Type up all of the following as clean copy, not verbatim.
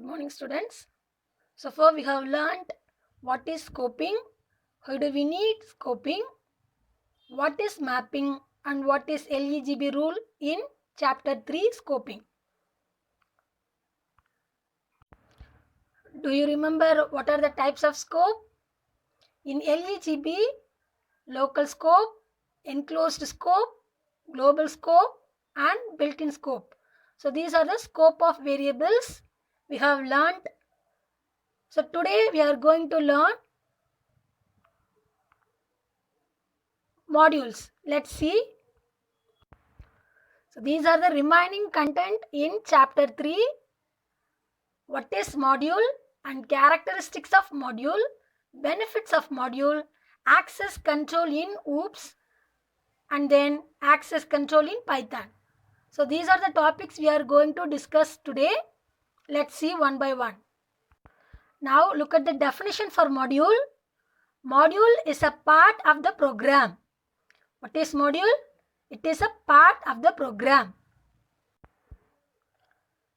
morning, students. So far we have learned what is scoping, why do we need scoping, what is mapping, and what is LEGB rule in chapter 3 scoping. Do you remember what are the types of scope? In LEGB, local scope, enclosed scope, global scope, and built-in scope. So these are the scope of variables we have learned. So today we are going to learn modules. Let's see. So these are the remaining content in chapter 3. What is module and characteristics of module, benefits of module, access control in OOPS, and then access control in Python. So these are the topics we are going to discuss today. Let's see one by one. Now look at the definition for module. Module is a part of the program. What is module? It is a part of the program.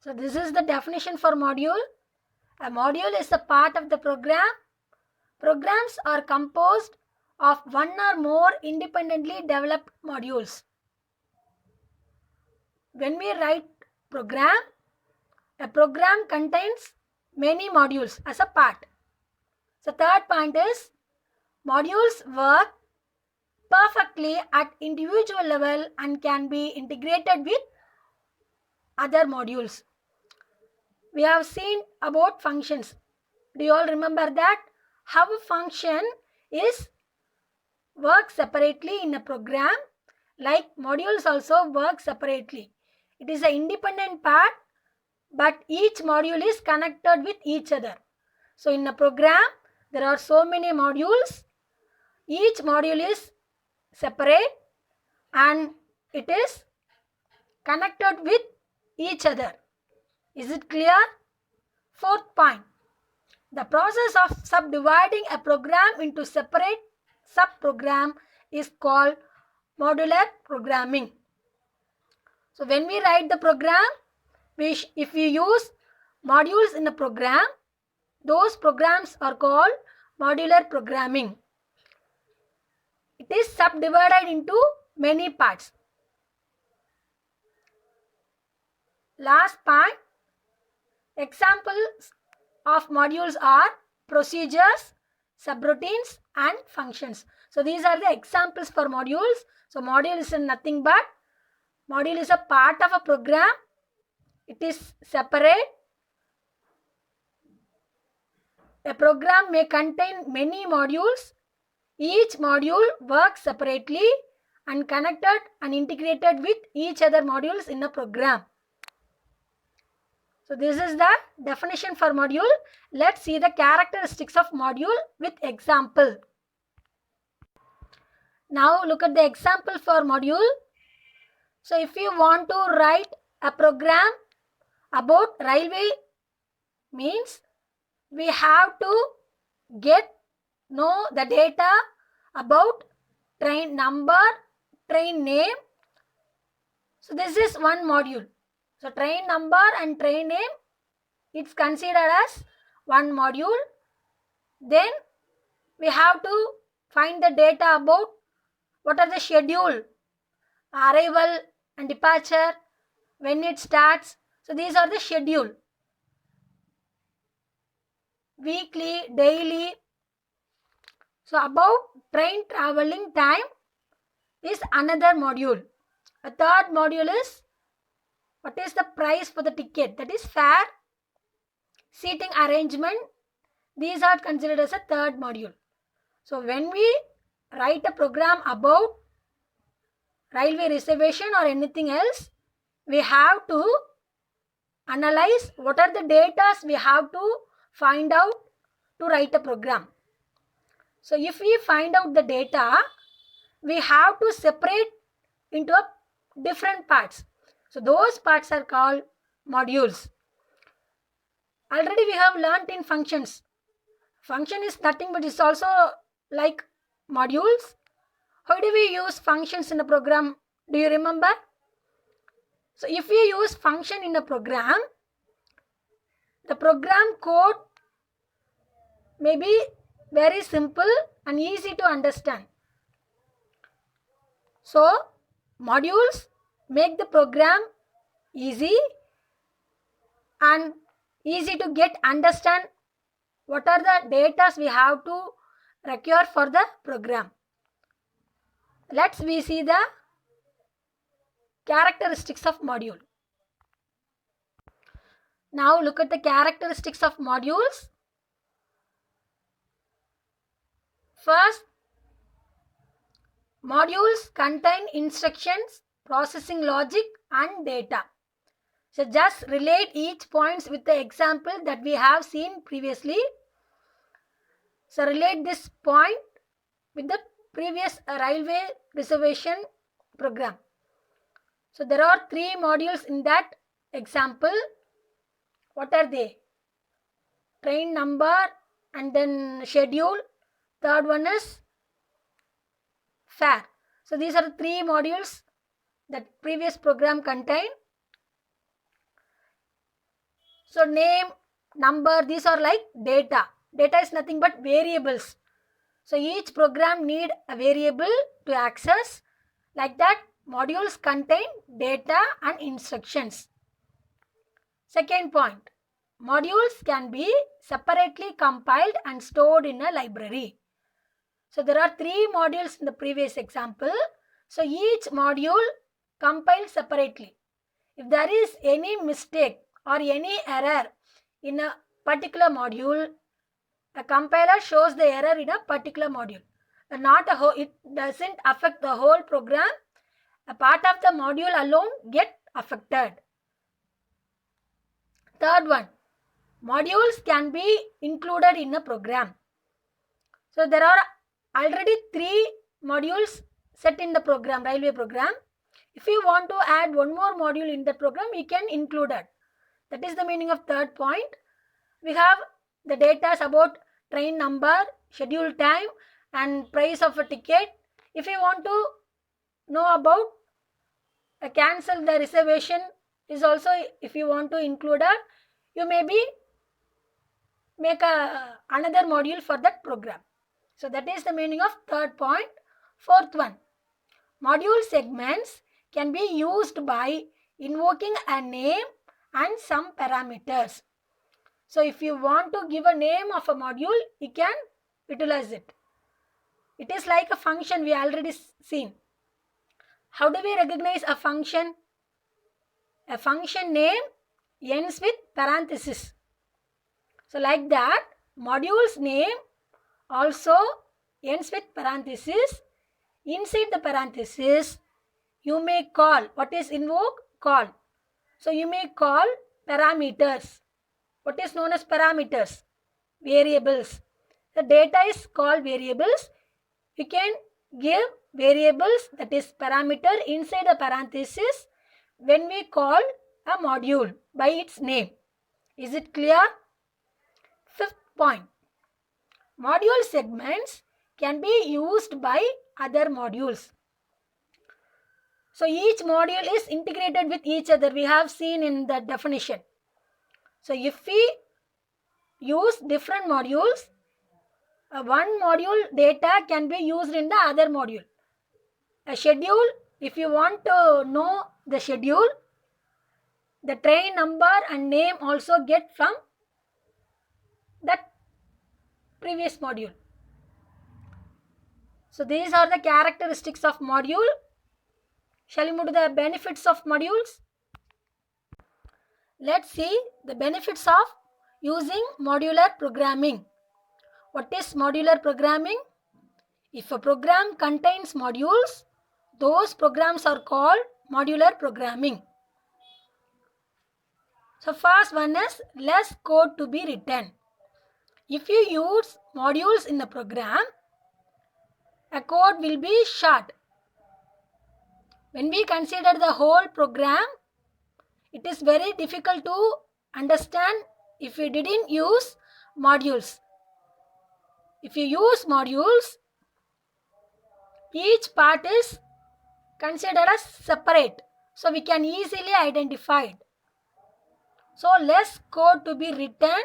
So this is the definition for module. A module is a part of the program. Programs are composed of one or more independently developed modules. When we write program, a program contains many modules as a part. So third point is modules work perfectly at individual level and can be integrated with other modules. We have seen about functions. Do you all remember that? How a function is work separately in a program, like modules also work separately. It is an independent part, but each module is connected with each other. So in a program, there are so many modules. Each module is separate and it is connected with each other. Is it clear? Fourth point. The process of subdividing a program into separate subprogram is called modular programming. So when we write the program, if we use modules in a program, those programs are called modular programming. It is subdivided into many parts. Last point, examples of modules are procedures, subroutines, and functions. So these are the examples for modules. So module is nothing but, module is a part of a program. It is separate. A program may contain many modules. Each module works separately and connected and integrated with each other modules in a program. So this is the definition for module. Let's see the characteristics of module with example. Now look at the example for module. So if you want to write a program about railway, means we have to know the data about train number, train name. So this is one module. So train number and train name, it's considered as one module. Then we have to find the data about what are the schedule, arrival and departure, when it starts. So these are the schedule. Weekly, daily. So about train traveling time is another module. A third module is what is the price for the ticket, that is fare, seating arrangement. These are considered as a third module. So when we write a program about railway reservation or anything else, we have to analyze what are the data we have to find out to write a program. So if we find out the data, we have to separate into different parts. So those parts are called modules. Already we have learnt in functions. Function is nothing but it's also like modules. How do we use functions in a program? Do you remember? So if we use function in a program, the program code may be very simple and easy to understand. So, modules make the program easy and easy to get understand what are the data we have to require for the program. Let's we see the characteristics of module. Now look at the characteristics of modules. First, modules contain instructions, processing logic and data. So just relate each points with the example that we have seen previously. So relate this point with the previous railway reservation program. So there are 3 modules in that example. What are they? Train number and then schedule. Third one is fare. So these are the 3 modules that previous program contained. So name, number, these are like data. Data is nothing but variables. So each program need a variable to access. Like that, modules contain data and instructions. Second point, modules can be separately compiled and stored in a library. So there are 3 modules in the previous example. So each module compiled separately. If there is any mistake or any error in a particular module, a compiler shows the error in a particular module. Not a whole, it doesn't affect the whole program. A part of the module alone get affected. Third one, modules can be included in a program. So there are already 3 modules set in the program, railway program. If you want to add one more module in the program, you can include it. That is the meaning of third point. We have the data about train number, schedule time and price of a ticket. If you want to know about cancel the reservation is also, if you want to include it, you maybe make another module for that program. So that is the meaning of third point. Fourth one, module segments can be used by invoking a name and some parameters. So if you want to give a name of a module, you can utilize it. It is like a function we already seen. How do we recognize a function? A function name ends with parenthesis. So like that, module's name also ends with parenthesis. Inside the parenthesis, you may call. What is invoke? Call. So you may call parameters. What is known as parameters? Variables. The data is called variables. You can give variables, that is parameter, inside the parenthesis when we call a module by its name. Is it clear? Fifth point, module segments can be used by other modules. So each module is integrated with each other. We have seen in the definition. So if we use different modules, one module data can be used in the other module. A schedule, if you want to know the schedule, the train number and name also get from that previous module. So these are the characteristics of module. Shall we move to the benefits of modules? Let's see the benefits of using modular programming. What is modular programming? If a program contains modules, those programs are called modular programming. So first one is less code to be written. If you use modules in a program, a code will be short. When we consider the whole program, it is very difficult to understand if we didn't use modules. If you use modules, each part is considered as separate, so we can easily identify it. So less code to be written.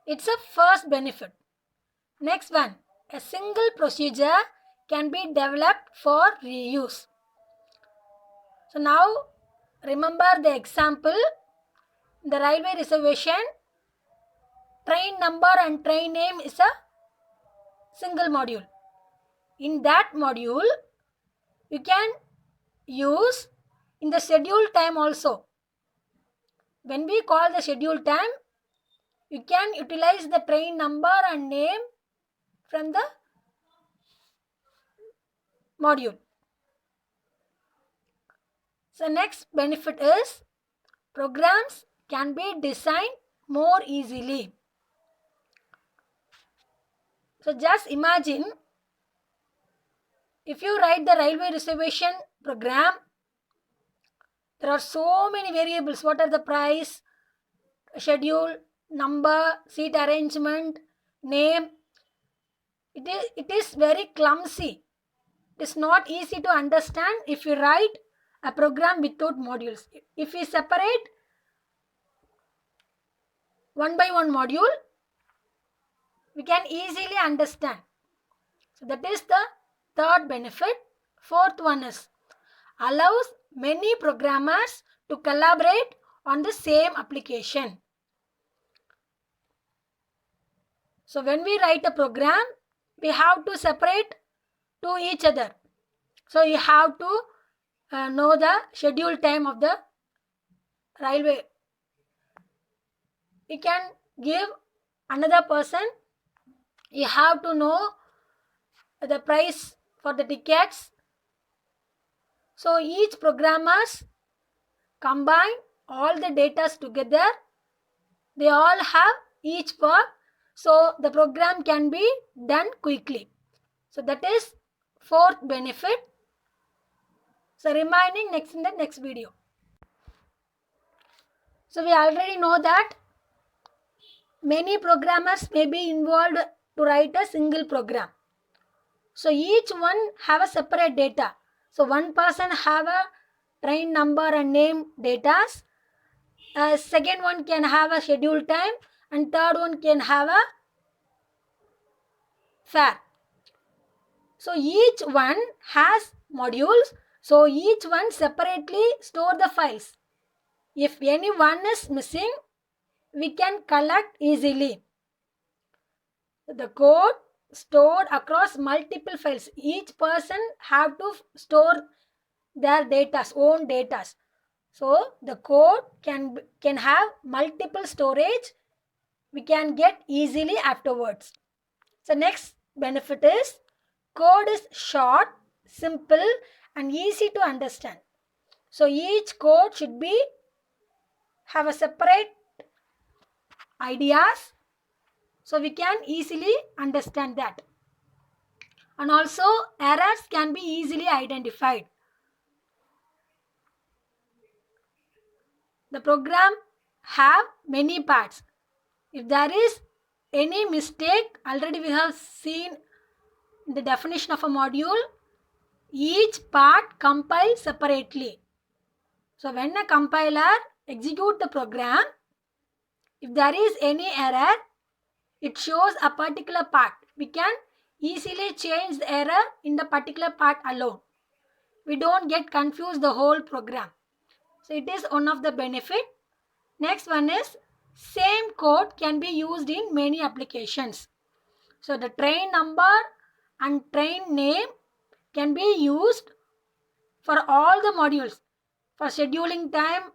It's a first benefit. Next one, a single procedure can be developed for reuse. So now remember the example, the railway reservation, train number and train name is a single module. In that module, you can use in the schedule time also. When we call the schedule time, you can utilize the train number and name from the module. So next benefit is programs can be designed more easily. So just imagine if you write the railway reservation program, there are so many variables. What are the price, schedule, number, seat arrangement, name. It is very clumsy. It is not easy to understand if you write a program without modules. If we separate one by one module, we can easily understand. So that is the third benefit. Fourth one is allows many programmers to collaborate on the same application. So when we write a program, we have to separate to each other. So you have to know the schedule time of the railway. You can give another person, you have to know the price for the tickets. So each programmers combine all the data together. They all have each work, so the program can be done quickly. So that is fourth benefit. So remaining next in the next video. So we already know that many programmers may be involved to write a single program. So each one have a separate data. So one person have a train number and name data. Second one can have a schedule time, and third one can have a fare. So each one has modules. So each one separately store the files. If any one is missing, we can collect easily. The code stored across multiple files. Each person have to store their own data. So the code can have multiple storage. We can get easily afterwards. So next benefit is code is short, simple and easy to understand. So each code should be have a separate ideas, so we can easily understand that. And also errors can be easily identified. The program have many parts. If there is any mistake, already we have seen the definition of a module, each part compiles separately. So when a compiler execute the program, if there is any error, it shows a particular part. We can easily change the error in the particular part alone. We don't get confused the whole program. So it is one of the benefit. Next one is same code can be used in many applications. So the train number and train name can be used for all the modules, for scheduling time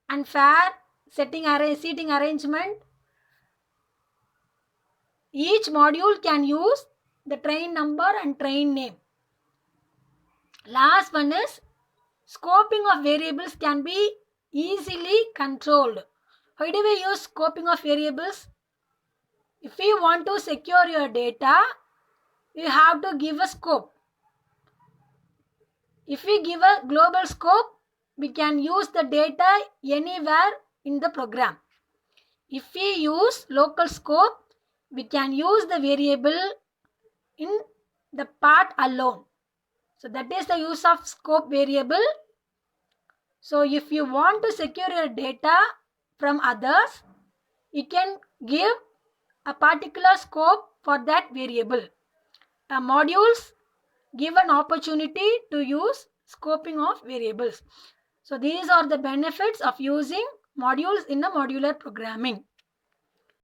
and fare, seating arrangement. Each module can use the train number and train name. Last one is scoping of variables can be easily controlled. How do we use scoping of variables? If we want to secure your data, we have to give a scope. If we give a global scope, we can use the data anywhere in the program. If we use local scope, we can use the variable in the part alone. So that is the use of scope variable. So if you want to secure your data from others, you can give a particular scope for that variable. Modules give an opportunity to use scoping of variables. So these are the benefits of using modules in the modular programming.